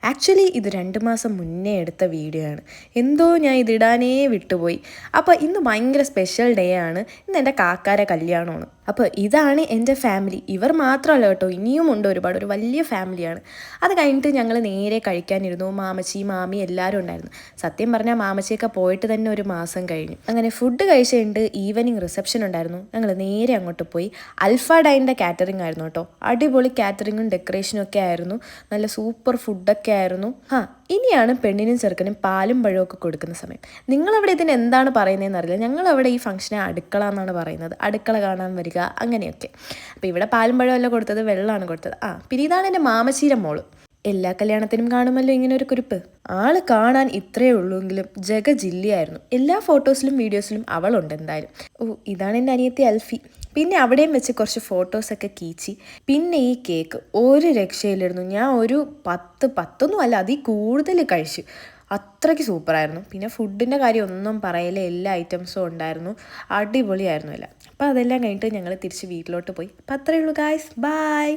Actually ഇത് 2 മാസം മുന്നേ എടുത്ത വീഡിയോ ആണ്. എന്തോ ഞാൻ ഇതിടാനേ വിട്ടുപോയി. അപ്പോൾ ഇന്ന് ഭയങ്കര സ്പെഷ്യൽ ഡേ ആണ്. ഇന്ന് എൻ്റെ കാക്കാരെ കല്യാണമാണ്. അപ്പോൾ ഇതാണ് എൻ്റെ ഫാമിലി. ഇവർ മാത്രമല്ല കേട്ടോ, ഇനിയും ഉണ്ട് ഒരുപാട്. ഒരു വലിയ ഫാമിലിയാണ്. അത് കഴിഞ്ഞിട്ട് ഞങ്ങൾ നേരെ കഴിക്കാനിരുന്നു. മാമച്ചി മാമി എല്ലാവരും ഉണ്ടായിരുന്നു. സത്യം പറഞ്ഞാൽ മാമച്ചിയൊക്കെ പോയിട്ട് തന്നെ ഒരു മാസം കഴിഞ്ഞു. അങ്ങനെ ഫുഡ് കഴിച്ചിട്ടുണ്ട്. ഈവനിങ് റിസപ്ഷൻ ഉണ്ടായിരുന്നു. ഞങ്ങൾ നേരെ അങ്ങോട്ട് പോയി. അൽഫ ഡൈൻ്റെ കാറ്ററിംഗ് ആയിരുന്നു കേട്ടോ. അടിപൊളി കാറ്ററിങ്ങും ഡെക്കറേഷനും ഒക്കെ ആയിരുന്നു. നല്ല സൂപ്പർ ഫുഡൊക്കെ ആയിരുന്നു. ഇനിയാണ് പെണ്ണിനും ചെറുക്കനും പാലും പഴവും ഒക്കെ കൊടുക്കുന്ന സമയം. നിങ്ങളവിടെ ഇതിന് എന്താണ് പറയുന്നതെന്ന് അറിയില്ല. ഞങ്ങളവിടെ ഈ ഫംഗ്ഷനെ അടുക്കള എന്നാണ് പറയുന്നത്. അടുക്കള കാണാൻ വരിക അങ്ങനെയൊക്കെ. അപ്പോൾ ഇവിടെ പാലും പഴമല്ല കൊടുത്തത്, വെള്ളമാണ് കൊടുത്തത്. പിന്നെ ഇതാണ് എൻ്റെ മാമച്ചീര മോള്. എല്ലാ കല്യാണത്തിനും കാണുമല്ലോ ഇങ്ങനെ ഒരു കുറിപ്പ്. ആള് കാണാൻ ഇത്രയേ ഉള്ളൂവെങ്കിലും ജഗജില്ലിയായിരുന്നു. എല്ലാ ഫോട്ടോസിലും വീഡിയോസിലും അവളുണ്ട് എന്തായാലും. ഇതാണ് എൻ്റെ അനിയത്തി അൽഫി. പിന്നെ അവിടെയും വെച്ച് കുറച്ച് ഫോട്ടോസൊക്കെ കീച്ചി. പിന്നെ ഈ കേക്ക് ഒരു രക്ഷയിലിരുന്നു. ഞാൻ ഒരു 10 അല്ല അതിൽ കൂടുതൽ കഴിച്ചു. അത്രയ്ക്ക് സൂപ്പറായിരുന്നു. പിന്നെ ഫുഡിൻ്റെ കാര്യം ഒന്നും പറയലേ, എല്ലാ ഐറ്റംസും ഉണ്ടായിരുന്നു. അടിപൊളിയായിരുന്നു എല്ലാം. അപ്പോൾ അതെല്ലാം കഴിഞ്ഞിട്ട് ഞങ്ങൾ തിരിച്ച് വീട്ടിലോട്ട് പോയി. അപ്പോൾ അത്രയേ ഉള്ളൂ ഗായ്സ്, ബൈ.